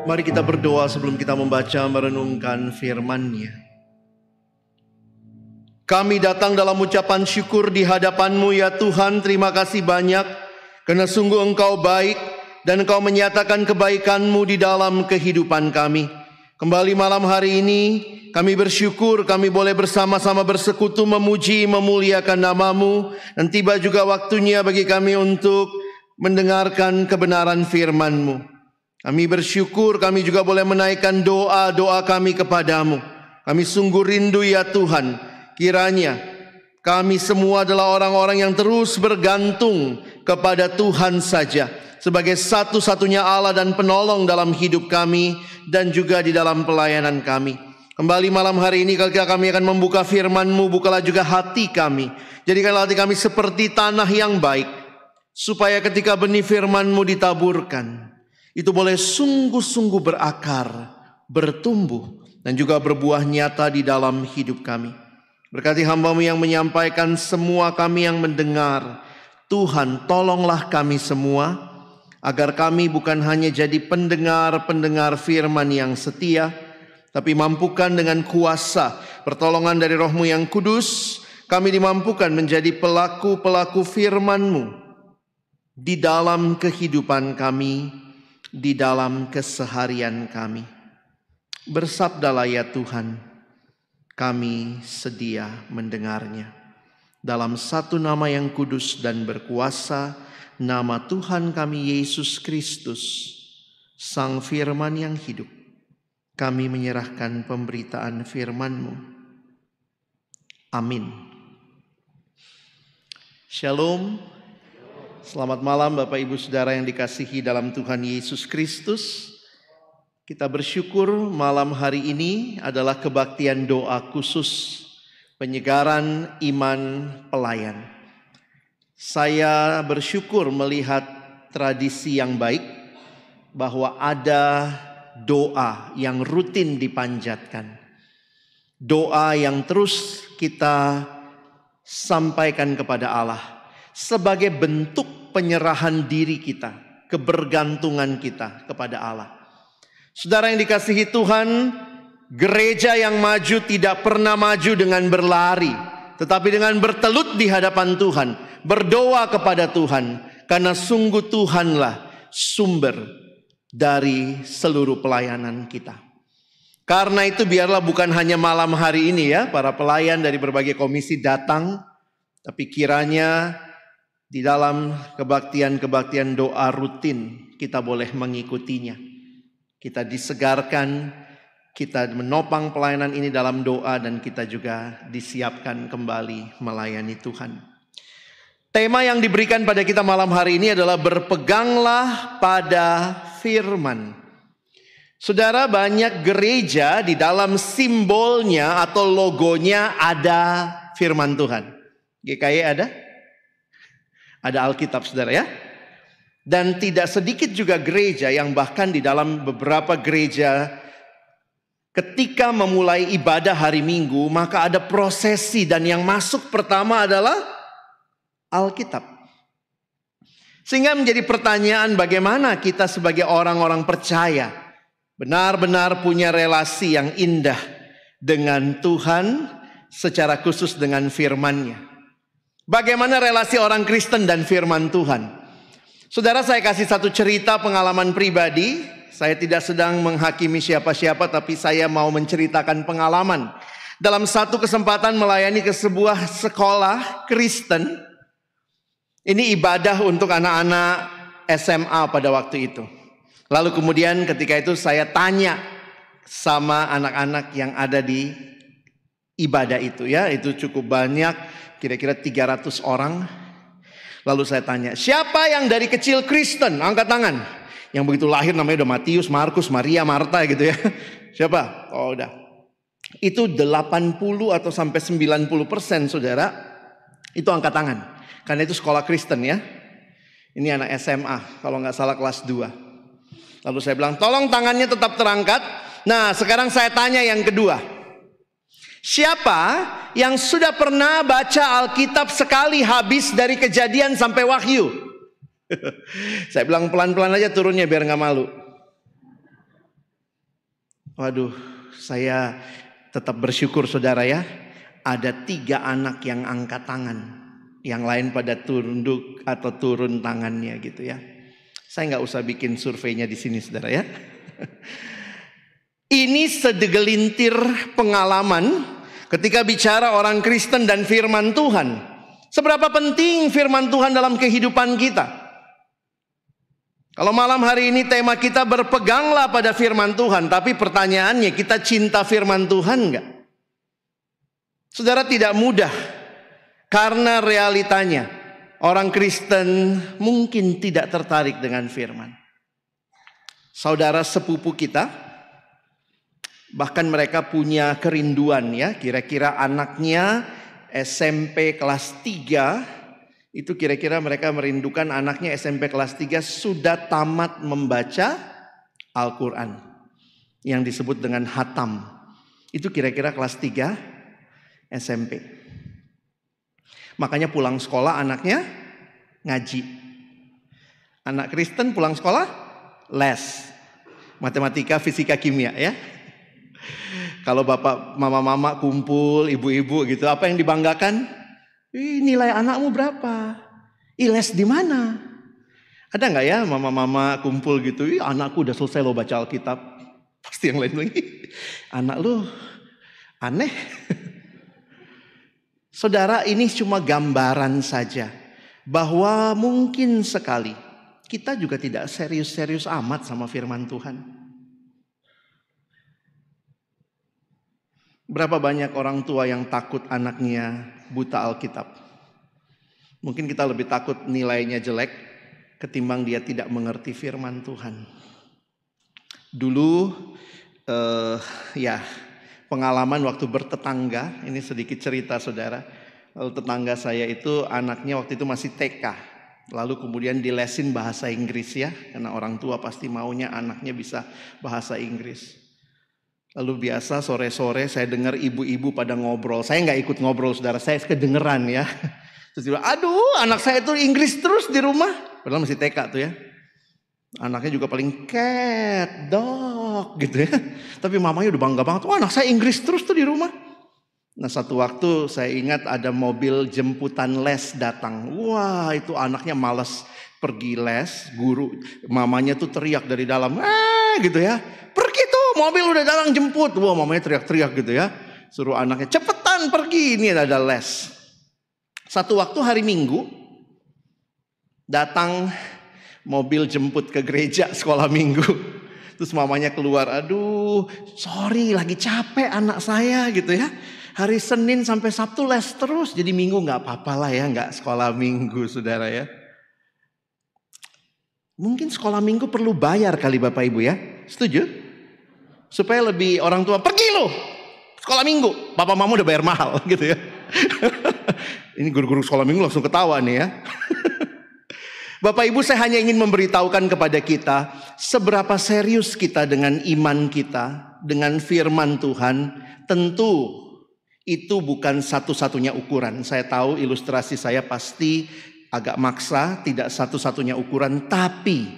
Mari kita berdoa sebelum kita membaca merenungkan firman-Nya. Kami datang dalam ucapan syukur di hadapan-Mu ya Tuhan. Terima kasih banyak karena sungguh Engkau baik dan Engkau menyatakan kebaikan-Mu di dalam kehidupan kami. Kembali malam hari ini kami bersyukur kami boleh bersama-sama bersekutu memuji memuliakan nama-Mu. Dan tiba juga waktunya bagi kami untuk mendengarkan kebenaran firman-Mu. Kami bersyukur kami juga boleh menaikkan doa-doa kami kepadamu. Kami sungguh rindu ya Tuhan. Kiranya kami semua adalah orang-orang yang terus bergantung kepada Tuhan saja. Sebagai satu-satunya Allah dan penolong dalam hidup kami. Dan juga di dalam pelayanan kami. Kembali malam hari ini ketika kami akan membuka firman-Mu. Bukalah juga hati kami. Jadikanlah hati kami seperti tanah yang baik. Supaya ketika benih firman-Mu ditaburkan, itu boleh sungguh-sungguh berakar, bertumbuh, dan juga berbuah nyata di dalam hidup kami. Berkati hamba-Mu yang menyampaikan, semua kami yang mendengar. Tuhan, tolonglah kami semua, agar kami bukan hanya jadi pendengar-pendengar firman yang setia, tapi mampukan dengan kuasa pertolongan dari Roh-Mu yang kudus, kami dimampukan menjadi pelaku-pelaku firman-Mu di dalam kehidupan kami, di dalam keseharian kami. Bersabdalah ya Tuhan, kami sedia mendengarnya. Dalam satu nama yang kudus dan berkuasa, nama Tuhan kami Yesus Kristus, Sang Firman yang hidup, kami menyerahkan pemberitaan firman-Mu. Amin. Shalom. Selamat malam Bapak Ibu Saudara yang dikasihi dalam Tuhan Yesus Kristus. Kita bersyukur malam hari ini adalah kebaktian doa khusus penyegaran iman pelayan. Saya bersyukur melihat tradisi yang baik bahwa ada doa yang rutin dipanjatkan. Doa yang terus kita sampaikan kepada Allah. Sebagai bentuk penyerahan diri kita, kebergantungan kita kepada Allah. Saudara yang dikasihi Tuhan, gereja yang maju tidak pernah maju dengan berlari, tetapi dengan bertelut di hadapan Tuhan, berdoa kepada Tuhan, karena sungguh Tuhanlah sumber dari seluruh pelayanan kita. Karena itu biarlah bukan hanya malam hari ini ya, para pelayan dari berbagai komisi datang, tapi kiranya di dalam kebaktian-kebaktian doa rutin kita boleh mengikutinya. Kita disegarkan, kita menopang pelayanan ini dalam doa, dan kita juga disiapkan kembali melayani Tuhan. Tema yang diberikan pada kita malam hari ini adalah berpeganglah pada firman. Saudara, banyak gereja di dalam simbolnya atau logonya ada firman Tuhan. GKY ada? Ada Alkitab saudara ya. Dan tidak sedikit juga gereja yang bahkan di dalam beberapa gereja ketika memulai ibadah hari Minggu maka ada prosesi, dan yang masuk pertama adalah Alkitab. Sehingga menjadi pertanyaan, bagaimana kita sebagai orang-orang percaya benar-benar punya relasi yang indah dengan Tuhan, secara khusus dengan firman-Nya. Bagaimana relasi orang Kristen dan firman Tuhan? Saudara, saya kasih satu cerita pengalaman pribadi. Saya tidak sedang menghakimi siapa-siapa, tapi saya mau menceritakan pengalaman. Dalam satu kesempatan melayani ke sebuah sekolah Kristen. Ini ibadah untuk anak-anak SMA pada waktu itu. Lalu kemudian ketika itu saya tanya sama anak-anak yang ada di ibadah itu ya. Itu cukup banyak. Kira-kira 300 orang. Lalu saya tanya, siapa yang dari kecil Kristen? Angkat tangan. Yang begitu lahir namanya udah Matius, Markus, Maria, Marta gitu ya. Siapa? Oh udah. Itu 80 atau sampai 90% saudara. Itu angkat tangan. Karena itu sekolah Kristen ya. Ini anak SMA, kalau nggak salah kelas 2. Lalu saya bilang, tolong tangannya tetap terangkat. Nah sekarang saya tanya yang kedua. Siapa yang sudah pernah baca Alkitab sekali habis dari Kejadian sampai Wahyu? Saya bilang pelan-pelan aja turunnya biar gak malu. Waduh, saya tetap bersyukur saudara ya. Ada 3 anak yang angkat tangan. Yang lain pada tunduk atau turun tangannya gitu ya. Saya nggak usah bikin surveinya di sini saudara ya. Ini segelintir pengalaman ketika bicara orang Kristen dan firman Tuhan. Seberapa penting firman Tuhan dalam kehidupan kita. Kalau malam hari ini tema kita berpeganglah pada firman Tuhan. Tapi pertanyaannya, kita cinta firman Tuhan enggak? Saudara, tidak mudah. Karena realitanya orang Kristen mungkin tidak tertarik dengan firman. Saudara sepupu kita, bahkan mereka punya kerinduan ya. Kira-kira anaknya SMP kelas 3, itu kira-kira mereka merindukan anaknya SMP kelas 3 sudah tamat membaca Al-Quran. Yang disebut dengan hatam. Itu kira-kira kelas 3 SMP. Makanya pulang sekolah anaknya ngaji. Anak Kristen pulang sekolah les. Matematika, fisika, kimia ya. Kalau bapak, mama-mama kumpul, ibu-ibu gitu, apa yang dibanggakan? Nilai anakmu berapa? Les di mana? Ada nggak ya mama-mama kumpul gitu? Anakku udah selesai lo baca Alkitab. Pasti yang lain lagi. Anak lu aneh. Saudara, ini cuma gambaran saja bahwa mungkin sekali kita juga tidak serius-serius amat sama firman Tuhan. Berapa banyak orang tua yang takut anaknya buta Alkitab? Mungkin kita lebih takut nilainya jelek ketimbang dia tidak mengerti firman Tuhan. Dulu pengalaman waktu bertetangga, ini sedikit cerita saudara. Lalu tetangga saya itu anaknya waktu itu masih TK. Lalu kemudian dilesin bahasa Inggris ya, karena orang tua pasti maunya anaknya bisa bahasa Inggris. Lalu biasa sore-sore saya dengar ibu-ibu pada ngobrol. Saya nggak ikut ngobrol saudara, saya kedengeran ya. Terus dia bilang, aduh anak saya itu Inggris terus di rumah. Padahal masih TK tuh ya. Anaknya juga paling cat, dog gitu ya. Tapi mamanya udah bangga banget, wah anak saya Inggris terus tuh di rumah. Nah satu waktu saya ingat ada mobil jemputan les datang. Wah itu anaknya malas pergi les, guru. Mamanya tuh teriak dari dalam, gitu ya. Pergi tuh, mobil udah datang jemput. Wah mamanya teriak-teriak gitu ya. Suruh anaknya cepetan pergi, ini ada les. Satu waktu hari Minggu datang mobil jemput ke gereja sekolah minggu. Terus mamanya keluar, aduh sorry lagi capek anak saya gitu ya. Hari Senin sampai Sabtu les terus. Jadi Minggu gak apa-apa lah ya, gak sekolah minggu saudara ya. Mungkin sekolah minggu perlu bayar kali Bapak Ibu ya. Setuju? Supaya lebih orang tua, pergi lo sekolah minggu. Papa mama udah bayar mahal gitu ya. Ini guru-guru sekolah minggu langsung ketawa nih ya. Bapak Ibu, saya hanya ingin memberitahukan kepada kita seberapa serius kita dengan iman kita, dengan firman Tuhan. Tentu itu bukan satu-satunya ukuran. Saya tahu ilustrasi saya pasti agak maksa, tidak satu-satunya ukuran. Tapi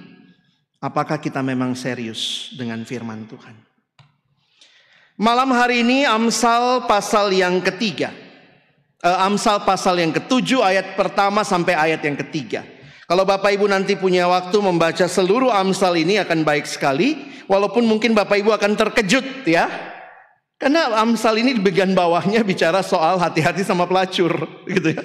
apakah kita memang serius dengan firman Tuhan? Malam hari ini Amsal pasal yang ketiga. Amsal pasal yang ke-7 ayat pertama sampai ayat yang ketiga. Kalau Bapak Ibu nanti punya waktu membaca seluruh Amsal ini akan baik sekali. Walaupun mungkin Bapak Ibu akan terkejut ya. Karena Amsal ini di bagian bawahnya bicara soal hati-hati sama pelacur gitu ya.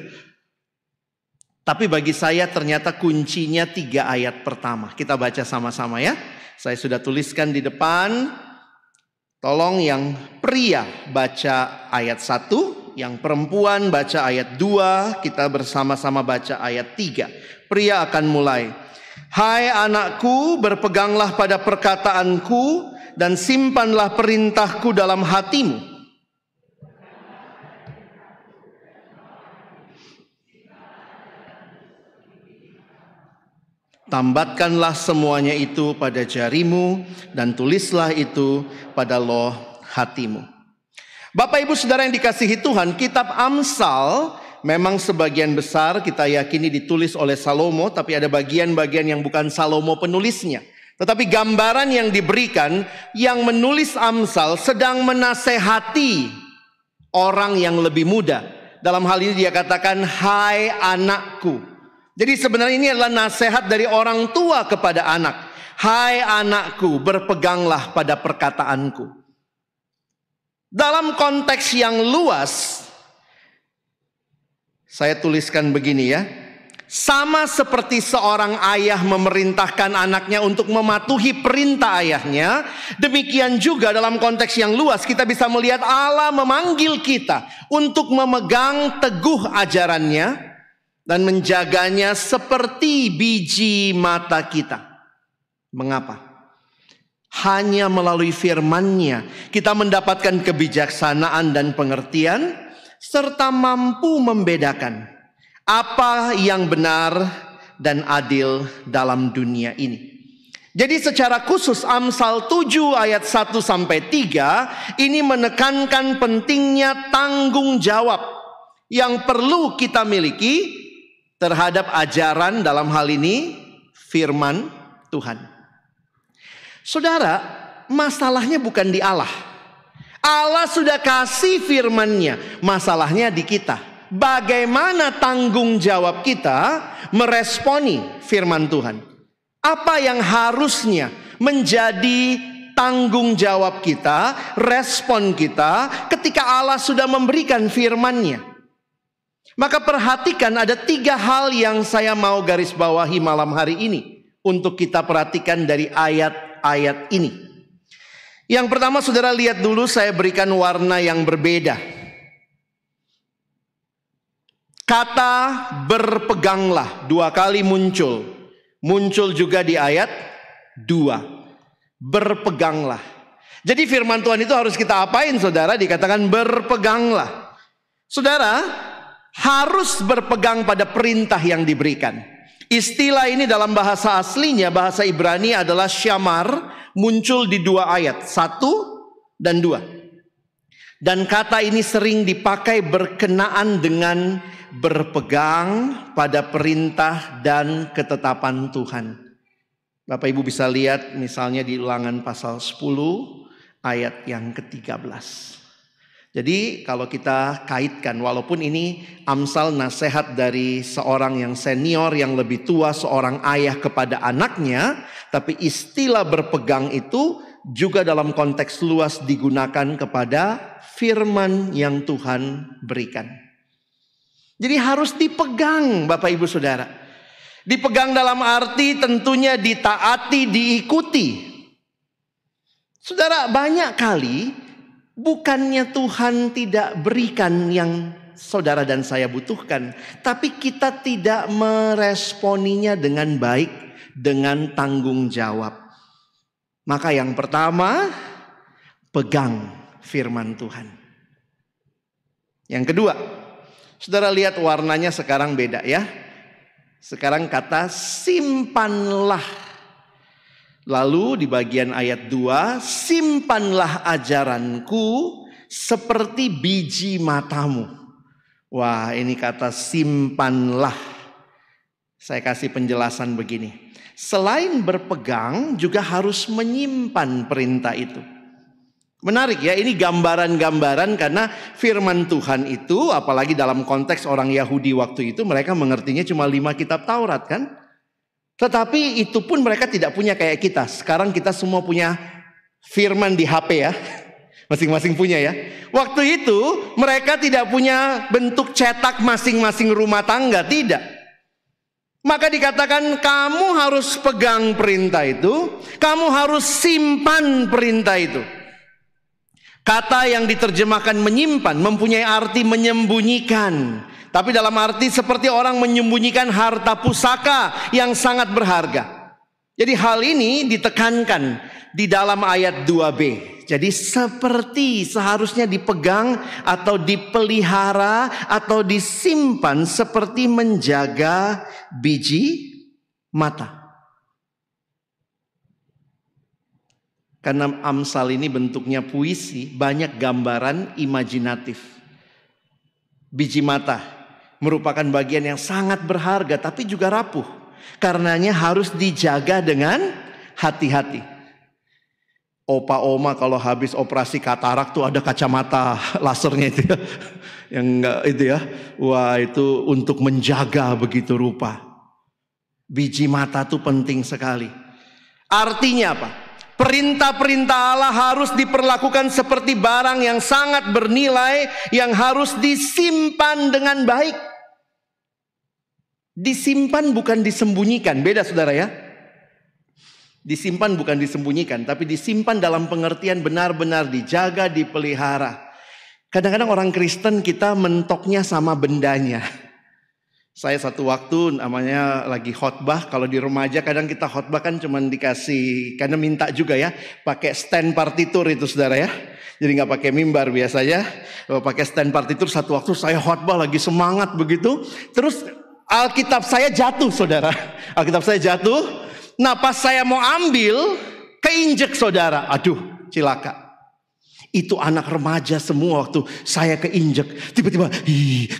Tapi bagi saya ternyata kuncinya 3 ayat pertama. Kita baca sama-sama ya. Saya sudah tuliskan di depan. Tolong yang pria baca ayat 1. Yang perempuan baca ayat 2. Kita bersama-sama baca ayat 3. Pria akan mulai. Hai anakku, berpeganglah pada perkataanku dan simpanlah perintahku dalam hatimu. Tambatkanlah semuanya itu pada jarimu dan tulislah itu pada loh hatimu. Bapak Ibu Saudara yang dikasihi Tuhan, kitab Amsal memang sebagian besar kita yakini ditulis oleh Salomo, tapi ada bagian-bagian yang bukan Salomo penulisnya. Tetapi gambaran yang diberikan, yang menulis Amsal sedang menasehati orang yang lebih muda. Dalam hal ini dia katakan, hai anakku. Jadi sebenarnya ini adalah nasihat dari orang tua kepada anak. Hai anakku, berpeganglah pada perkataanku. Dalam konteks yang luas, saya tuliskan begini ya. Sama seperti seorang ayah memerintahkan anaknya untuk mematuhi perintah ayahnya, demikian juga dalam konteks yang luas kita bisa melihat Allah memanggil kita untuk memegang teguh ajarannya dan menjaganya seperti biji mata kita. Mengapa? Hanya melalui firman-Nya kita mendapatkan kebijaksanaan dan pengertian serta mampu membedakan apa yang benar dan adil dalam dunia ini. Jadi secara khusus Amsal 7 ayat 1-3 ini menekankan pentingnya tanggung jawab yang perlu kita miliki terhadap ajaran, dalam hal ini firman Tuhan. Saudara, masalahnya bukan di Allah. Allah sudah kasih firman-Nya, masalahnya di kita. Bagaimana tanggung jawab kita meresponi firman Tuhan? Apa yang harusnya menjadi tanggung jawab kita, respon kita ketika Allah sudah memberikan firman-Nya? Maka perhatikan, ada 3 hal yang saya mau garis bawahi malam hari ini untuk kita perhatikan dari ayat-ayat ini. Yang pertama, saudara lihat dulu, saya berikan warna yang berbeda. Kata berpeganglah 2 kali muncul. Muncul juga di ayat 2. Berpeganglah. Jadi firman Tuhan itu harus kita apain, saudara? Dikatakan berpeganglah. Saudara harus berpegang pada perintah yang diberikan. Istilah ini dalam bahasa aslinya, bahasa Ibrani adalah syamar, muncul di 2 ayat, 1 dan 2. Dan kata ini sering dipakai berkenaan dengan berpegang pada perintah dan ketetapan Tuhan. Bapak Ibu bisa lihat misalnya di Ulangan pasal 10 ayat yang ke-13. Jadi kalau kita kaitkan, walaupun ini Amsal nasihat dari seorang yang senior, yang lebih tua, seorang ayah kepada anaknya, tapi istilah berpegang itu juga dalam konteks luas digunakan kepada firman yang Tuhan berikan. Jadi harus dipegang, Bapak Ibu Saudara. Dipegang dalam arti tentunya ditaati, diikuti. Saudara, banyak kali bukannya Tuhan tidak berikan yang saudara dan saya butuhkan, tapi kita tidak meresponinya dengan baik, dengan tanggung jawab. Maka yang pertama, pegang firman Tuhan. Yang kedua, saudara lihat warnanya sekarang beda ya. Sekarang kata simpanlah. Lalu di bagian ayat 2, simpanlah ajaranku seperti biji matamu. Wah, ini kata simpanlah. Saya kasih penjelasan begini. Selain berpegang juga harus menyimpan perintah itu. Menarik ya, ini gambaran-gambaran karena firman Tuhan itu, apalagi dalam konteks orang Yahudi waktu itu, mereka mengertinya cuma 5 kitab Taurat kan. Tetapi itu pun mereka tidak punya kayak kita. Sekarang kita semua punya firman di HP ya. Masing-masing punya ya. Waktu itu mereka tidak punya bentuk cetak masing-masing rumah tangga, tidak. Maka dikatakan kamu harus pegang perintah itu, kamu harus simpan perintah itu. Kata yang diterjemahkan menyimpan mempunyai arti menyembunyikan. Tapi dalam arti seperti orang menyembunyikan harta pusaka yang sangat berharga. Jadi hal ini ditekankan di dalam ayat 2b. Jadi seperti seharusnya dipegang atau dipelihara atau disimpan seperti menjaga biji mata. Karena Amsal ini bentuknya puisi, banyak gambaran imajinatif. Biji mata merupakan bagian yang sangat berharga tapi juga rapuh. Karenanya harus dijaga dengan hati-hati. Opa oma kalau habis operasi katarak tuh ada kacamata lasernya itu ya. Yang enggak itu ya. Wah, itu untuk menjaga begitu rupa. Biji mata tuh penting sekali. Artinya apa? Perintah-perintah Allah harus diperlakukan seperti barang yang sangat bernilai, yang harus disimpan dengan baik. Disimpan bukan disembunyikan, beda saudara ya. Disimpan bukan disembunyikan, tapi disimpan dalam pengertian benar-benar dijaga, dipelihara. Kadang-kadang orang Kristen kita mentoknya sama bendanya. Saya satu waktu namanya lagi khotbah, kalau di remaja kadang kita khotbah kan cuma dikasih, karena minta juga ya, pakai stand partitur itu saudara ya. Jadi nggak pakai mimbar biasanya, pakai stand partitur. Satu waktu saya khotbah lagi semangat begitu, terus Alkitab saya jatuh saudara. Alkitab saya jatuh. Nah pas saya mau ambil, keinjek saudara. Aduh, cilaka. Itu anak remaja semua waktu saya keinjek. Tiba-tiba,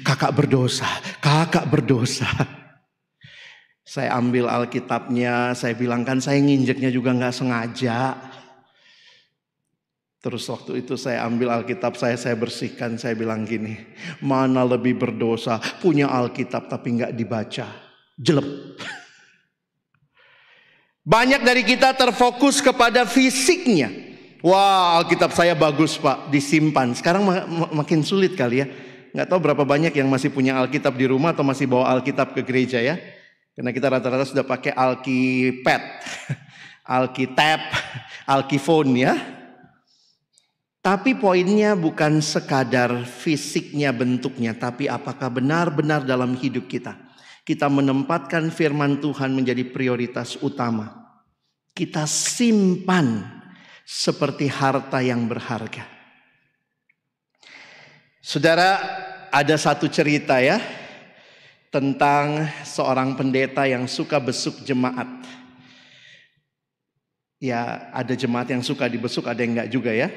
kakak berdosa, kakak berdosa. Saya ambil Alkitabnya, saya bilang kan saya nginjeknya juga gak sengaja. Terus waktu itu saya ambil Alkitab saya bersihkan. Saya bilang gini, mana lebih berdosa, punya Alkitab tapi gak dibaca. Jelek. Banyak dari kita terfokus kepada fisiknya. Wah, Alkitab saya bagus pak, disimpan. Sekarang makin sulit kali ya. Nggak tahu berapa banyak yang masih punya Alkitab di rumah atau masih bawa Alkitab ke gereja ya. Karena kita rata-rata sudah pakai Alkipad, Alkitab, Alkifone ya. Tapi poinnya bukan sekadar fisiknya, bentuknya, tapi apakah benar-benar dalam hidup kita menempatkan firman Tuhan menjadi prioritas utama. Kita simpan seperti harta yang berharga. Saudara, ada satu cerita ya tentang seorang pendeta yang suka besuk jemaat. Ya, ada jemaat yang suka dibesuk, ada yang enggak juga ya.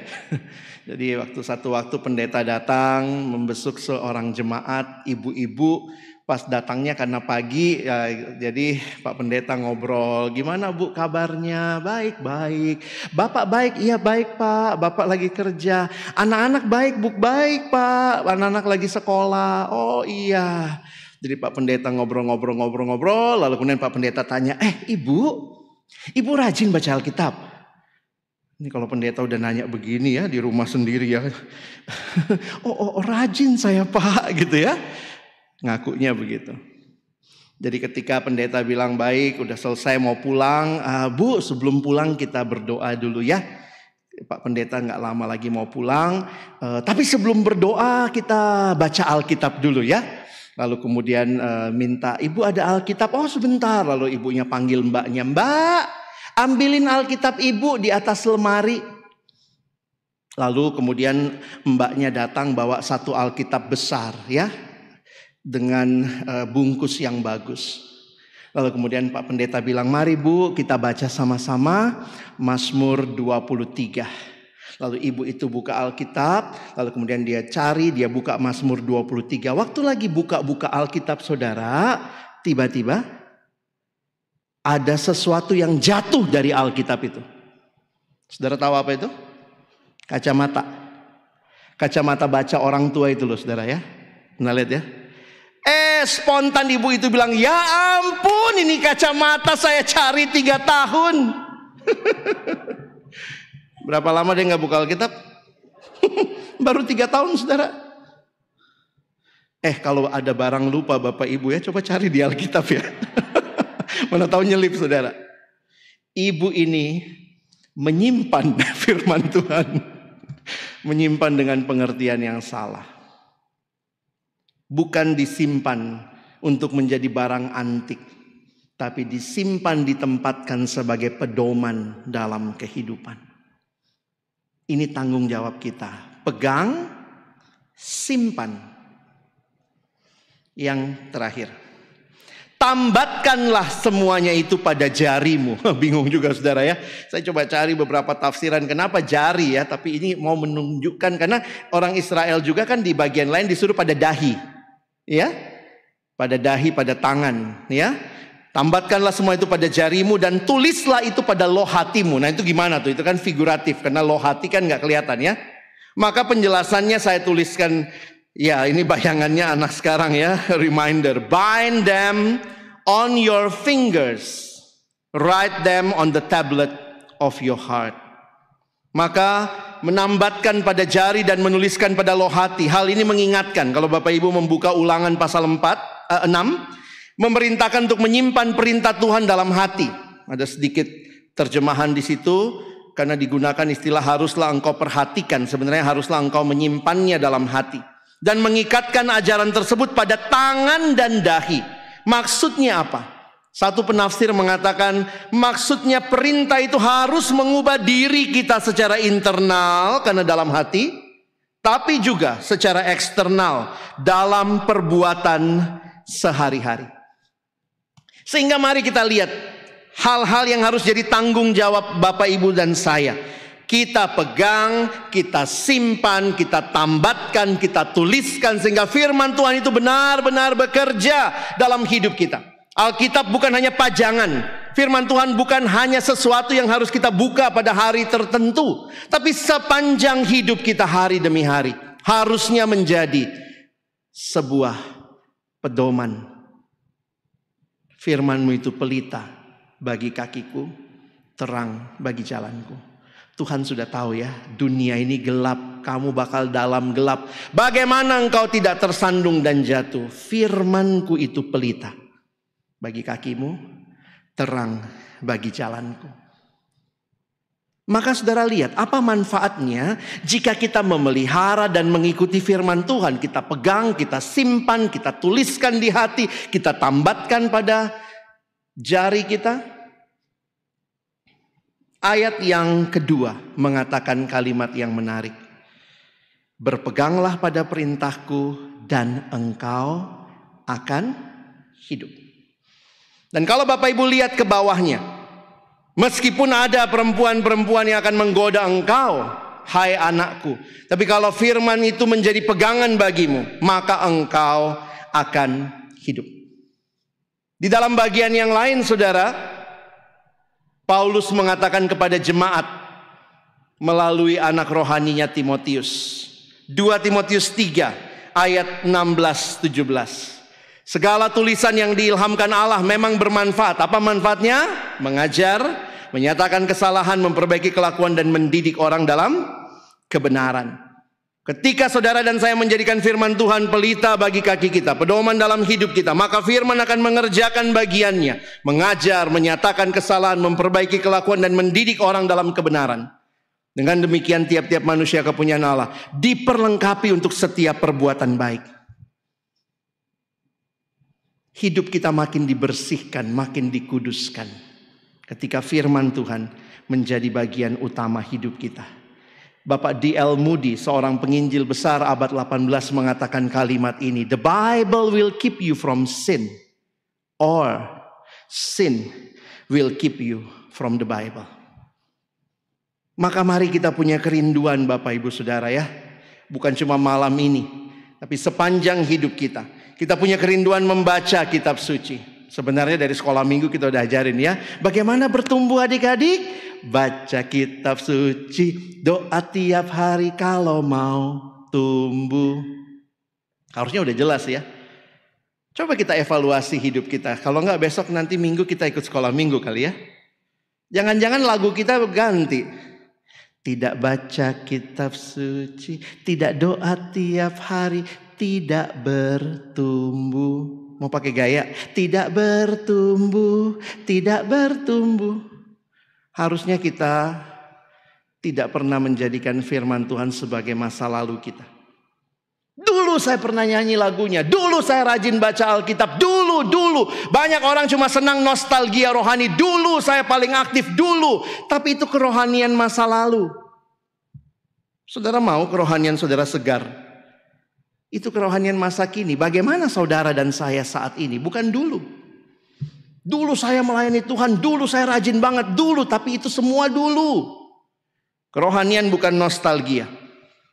Jadi satu waktu pendeta datang membesuk seorang jemaat, ibu-ibu. Pas datangnya karena pagi, ya, jadi Pak Pendeta ngobrol, gimana Bu kabarnya? Baik, baik. Bapak baik? Iya baik Pak. Bapak lagi kerja. Anak-anak baik Bu? Baik Pak. Anak-anak lagi sekolah. Oh iya. Jadi Pak Pendeta ngobrol, lalu kemudian Pak Pendeta tanya, Ibu rajin baca Alkitab? Ini kalau pendeta udah nanya begini ya, di rumah sendiri ya. oh rajin saya Pak, gitu ya. Ngakunya begitu. Jadi ketika pendeta bilang baik, udah selesai mau pulang, Bu sebelum pulang kita berdoa dulu ya. Pak Pendeta gak lama lagi mau pulang, tapi sebelum berdoa kita baca Alkitab dulu ya. Lalu kemudian minta, Ibu ada Alkitab? Oh sebentar. Lalu ibunya panggil mbaknya, Mbak ambilin Alkitab Ibu di atas lemari. Lalu kemudian mbaknya datang bawa satu Alkitab besar ya. Dengan bungkus yang bagus. Lalu kemudian Pak Pendeta bilang, mari Bu kita baca sama-sama Mazmur 23. Lalu ibu itu buka Alkitab, lalu kemudian dia buka Mazmur 23. Waktu lagi buka-buka Alkitab saudara, tiba-tiba ada sesuatu yang jatuh dari Alkitab itu. Saudara tahu apa itu? Kacamata. Kacamata baca orang tua itu loh saudara ya. Pernah lihat ya? Spontan ibu itu bilang, ya ampun ini kacamata saya cari 3 tahun. Berapa lama dia gak buka Alkitab? Baru 3 tahun saudara. Kalau ada barang lupa bapak ibu ya, coba cari di Alkitab ya. Mana tahu nyelip saudara. Ibu ini menyimpan firman Tuhan. Menyimpan dengan pengertian yang salah. Bukan disimpan untuk menjadi barang antik, tapi disimpan, ditempatkan sebagai pedoman dalam kehidupan. Ini tanggung jawab kita. Pegang, simpan. Yang terakhir, tambatkanlah semuanya itu pada jarimu. Bingung juga saudara ya. Saya coba cari beberapa tafsiran kenapa jari ya, tapi ini mau menunjukkan karena orang Israel juga kan di bagian lain disuruh pada dahi. Ya, pada dahi, pada tangan, ya. Tambatkanlah semua itu pada jarimu dan tulislah itu pada loh hatimu. Nah itu gimana tuh? Itu kan figuratif karena loh hati kan nggak kelihatan ya. Maka penjelasannya saya tuliskan, ya ini bayangannya anak sekarang ya. Reminder, bind them on your fingers, write them on the tablet of your heart. Maka menambatkan pada jari dan menuliskan pada loh hati. Hal ini mengingatkan kalau Bapak Ibu membuka Ulangan pasal 6, memerintahkan untuk menyimpan perintah Tuhan dalam hati. Ada sedikit terjemahan di situ karena digunakan istilah haruslah engkau perhatikan. Sebenarnya haruslah engkau menyimpannya dalam hati dan mengikatkan ajaran tersebut pada tangan dan dahi. Maksudnya apa? Satu penafsir mengatakan maksudnya perintah itu harus mengubah diri kita secara internal karena dalam hati, tapi juga secara eksternal dalam perbuatan sehari-hari. Sehingga mari kita lihat hal-hal yang harus jadi tanggung jawab Bapak Ibu dan saya. Kita pegang, kita simpan, kita tambatkan, kita tuliskan sehingga firman Tuhan itu benar-benar bekerja dalam hidup kita. Alkitab bukan hanya pajangan. Firman Tuhan bukan hanya sesuatu yang harus kita buka pada hari tertentu, tapi sepanjang hidup kita hari demi hari harusnya menjadi sebuah pedoman. Firman-Mu itu pelita bagi kakiku, terang bagi jalanku. Tuhan sudah tahu ya, dunia ini gelap, kamu bakal dalam gelap. Bagaimana engkau tidak tersandung dan jatuh? Firman-Ku itu pelita bagi kakimu, terang bagi jalanku. Maka saudara lihat apa manfaatnya jika kita memelihara dan mengikuti firman Tuhan. Kita pegang, kita simpan, kita tuliskan di hati, kita tambatkan pada jari kita. Ayat yang kedua mengatakan kalimat yang menarik. Berpeganglah pada perintahku dan engkau akan hidup. Dan kalau Bapak Ibu lihat ke bawahnya, meskipun ada perempuan-perempuan yang akan menggoda engkau, hai anakku, tapi kalau firman itu menjadi pegangan bagimu, maka engkau akan hidup. Di dalam bagian yang lain, saudara, Paulus mengatakan kepada jemaat melalui anak rohaninya Timotius. 2 Timotius 3 ayat 16-17. Segala tulisan yang diilhamkan Allah memang bermanfaat. Apa manfaatnya? Mengajar, menyatakan kesalahan, memperbaiki kelakuan dan mendidik orang dalam kebenaran. Ketika saudara dan saya menjadikan firman Tuhan pelita bagi kaki kita, pedoman dalam hidup kita, maka firman akan mengerjakan bagiannya. Mengajar, menyatakan kesalahan, memperbaiki kelakuan dan mendidik orang dalam kebenaran. Dengan demikian tiap-tiap manusia kepunyaan Allah diperlengkapi untuk setiap perbuatan baik. Hidup kita makin dibersihkan, makin dikuduskan ketika firman Tuhan menjadi bagian utama hidup kita. Bapak D.L. Moody, seorang penginjil besar abad 18 mengatakan kalimat ini. The Bible will keep you from sin, or sin will keep you from the Bible. Maka mari kita punya kerinduan Bapak Ibu Saudara ya. Bukan cuma malam ini, tapi sepanjang hidup kita. Kita punya kerinduan membaca kitab suci. Sebenarnya dari sekolah minggu kita udah ajarin ya. Bagaimana bertumbuh adik-adik? Baca kitab suci, doa tiap hari kalau mau tumbuh. Harusnya udah jelas ya. Coba kita evaluasi hidup kita. Kalau enggak besok nanti minggu kita ikut sekolah minggu kali ya. Jangan-jangan lagu kita ganti. Tidak baca kitab suci, tidak doa tiap hari, tidak bertumbuh. Mau pakai gaya? Tidak bertumbuh, tidak bertumbuh. Harusnya kita tidak pernah menjadikan firman Tuhan sebagai masa lalu kita. Dulu saya pernah nyanyi lagunya, dulu saya rajin baca Alkitab, dulu. Banyak orang cuma senang nostalgia rohani, dulu saya paling aktif, dulu. Tapi itu kerohanian masa lalu. Saudara mau kerohanian saudara segar? Itu kerohanian masa kini. Bagaimana saudara dan saya saat ini? Bukan dulu. Dulu saya melayani Tuhan, dulu saya rajin banget, dulu. Tapi itu semua dulu. Kerohanian bukan nostalgia.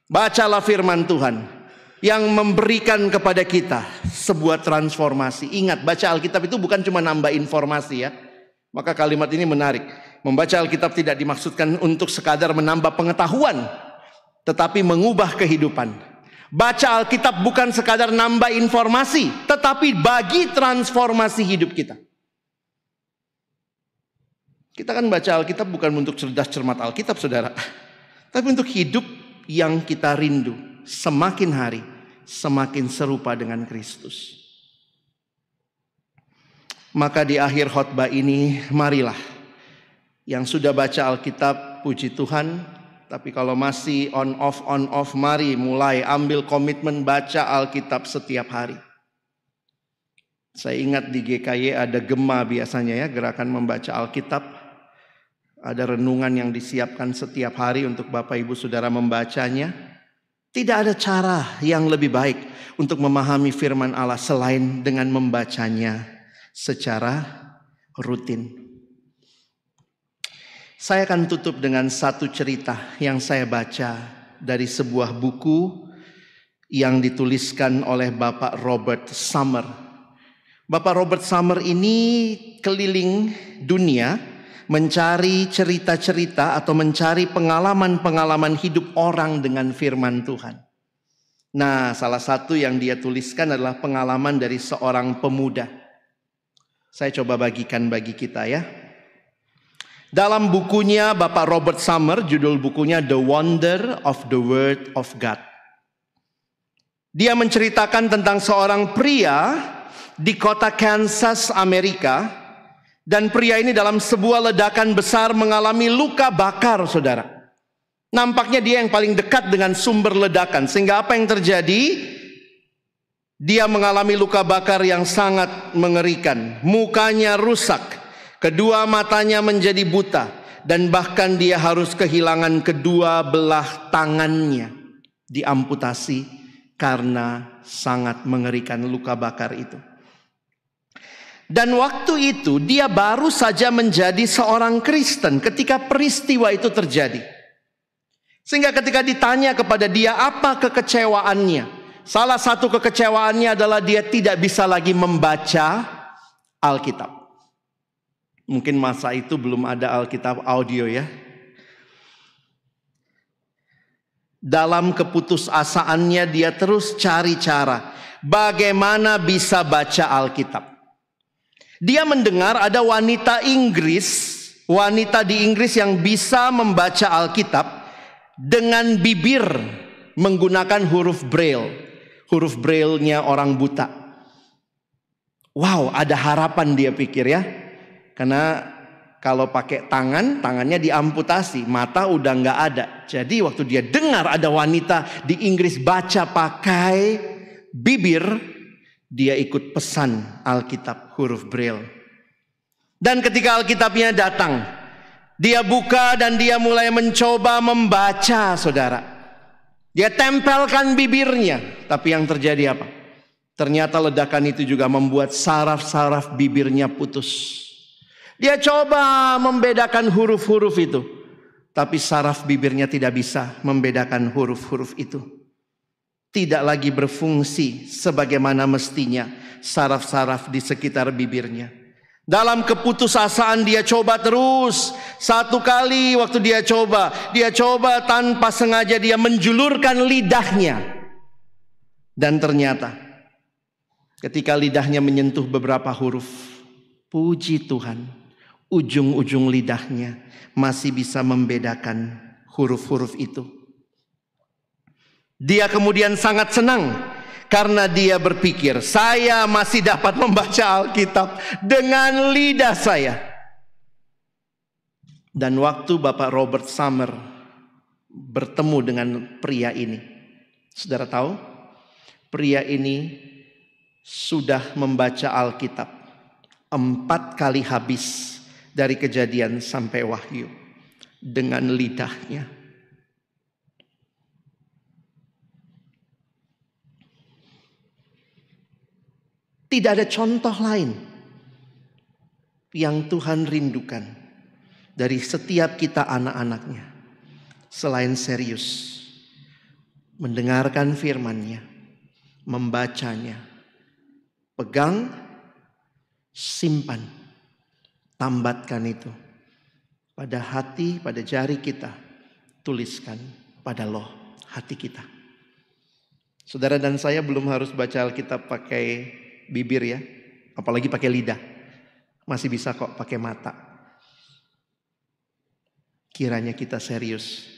Bacalah firman Tuhan. yang memberikan kepada kita sebuah transformasi. Ingat, baca Alkitab itu bukan cuma nambah informasi ya. Maka kalimat ini menarik. Membaca Alkitab tidak dimaksudkan untuk sekadar menambah pengetahuan, tetapi mengubah kehidupan. Baca Alkitab bukan sekadar nambah informasi, tetapi bagi transformasi hidup kita. Kita kan baca Alkitab bukan untuk cerdas cermat Alkitab, saudara, tapi untuk hidup yang kita rindu. Semakin hari, semakin serupa dengan Kristus. Maka di akhir khotbah ini, marilah yang sudah baca Alkitab, puji Tuhan. Tapi kalau masih on off, mari mulai ambil komitmen baca Alkitab setiap hari. Saya ingat di GKY ada Gema biasanya ya, gerakan membaca Alkitab. Ada renungan yang disiapkan setiap hari untuk Bapak Ibu Saudara membacanya. Tidak ada cara yang lebih baik untuk memahami firman Allah selain dengan membacanya secara rutin. Saya akan tutup dengan satu cerita yang saya baca dari sebuah buku yang dituliskan oleh Bapak Robert Summer. Bapak Robert Summer ini keliling dunia mencari cerita-cerita atau mencari pengalaman-pengalaman hidup orang dengan firman Tuhan. Nah, salah satu yang dia tuliskan adalah pengalaman dari seorang pemuda. Saya coba bagikan bagi kita ya. Dalam bukunya Bapak Robert Summer, judul bukunya The Wonder of the Word of God. Dia menceritakan tentang seorang pria di kota Kansas, Amerika. Dan pria ini dalam sebuah ledakan besar mengalami luka bakar, saudara. Nampaknya dia yang paling dekat dengan sumber ledakan. Sehingga apa yang terjadi? Dia mengalami luka bakar yang sangat mengerikan. Mukanya rusak. Kedua matanya menjadi buta. Dan bahkan dia harus kehilangan kedua belah tangannya. Diamputasi karena sangat mengerikan luka bakar itu. Dan waktu itu dia baru saja menjadi seorang Kristen ketika peristiwa itu terjadi. Sehingga ketika ditanya kepada dia apa kekecewaannya, salah satu kekecewaannya adalah dia tidak bisa lagi membaca Alkitab. Mungkin masa itu belum ada Alkitab audio ya. Dalam keputusasaannya dia terus cari cara bagaimana bisa baca Alkitab. Dia mendengar ada wanita di Inggris yang bisa membaca Alkitab dengan bibir menggunakan huruf Braille. Huruf Braille-nya orang buta. Wow, ada harapan dia pikir ya. Karena kalau pakai tangannya diamputasi, mata udah nggak ada. Jadi waktu dia dengar ada wanita di Inggris baca pakai bibir, dia ikut pesan Alkitab huruf Braille. Dan ketika Alkitabnya datang, dia buka dan dia mulai mencoba membaca, saudara. Dia tempelkan bibirnya. Tapi yang terjadi apa? Ternyata ledakan itu juga membuat saraf-saraf bibirnya putus. Dia coba membedakan huruf-huruf itu. Tapi saraf bibirnya tidak bisa membedakan huruf-huruf itu. Tidak lagi berfungsi sebagaimana mestinya saraf-saraf di sekitar bibirnya. Dalam keputusasaan dia coba terus. Satu kali waktu dia coba tanpa sengaja dia menjulurkan lidahnya. Dan ternyata ketika lidahnya menyentuh beberapa huruf, puji Tuhan, ujung-ujung lidahnya masih bisa membedakan huruf-huruf itu. Dia kemudian sangat senang karena dia berpikir, saya masih dapat membaca Alkitab dengan lidah saya. Dan waktu Bapak Robert Summer bertemu dengan pria ini, saudara tahu, pria ini sudah membaca Alkitab 4 kali habis dari Kejadian sampai Wahyu dengan lidahnya. Tidak ada contoh lain yang Tuhan rindukan dari setiap kita anak-anaknya selain serius mendengarkan firman-Nya, membacanya. Pegang, simpan, tambatkan itu pada hati, pada jari kita. Tuliskan pada loh hati kita. Saudara dan saya belum harus baca Alkitab pakai bibir ya, apalagi pakai lidah. Masih bisa kok pakai mata. Kiranya kita serius,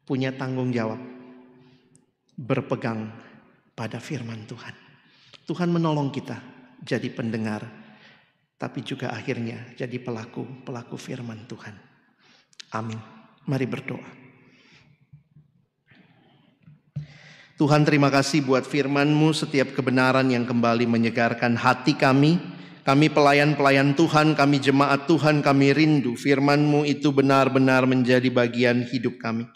punya tanggung jawab, berpegang pada firman Tuhan. Tuhan menolong kita jadi pendengar, tapi juga akhirnya jadi pelaku firman Tuhan. Amin. Mari berdoa. Tuhan, terima kasih buat firman-Mu, setiap kebenaran yang kembali menyegarkan hati kami. Kami pelayan-pelayan Tuhan, kami jemaat Tuhan, kami rindu firman-Mu itu benar-benar menjadi bagian hidup kami.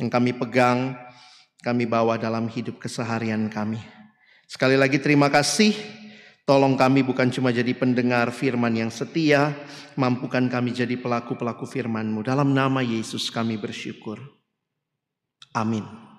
Yang kami pegang, kami bawa dalam hidup keseharian kami. Sekali lagi terima kasih. Tolong kami bukan cuma jadi pendengar firman yang setia, mampukan kami jadi pelaku-pelaku firman-Mu. Dalam nama Yesus kami bersyukur. Amin.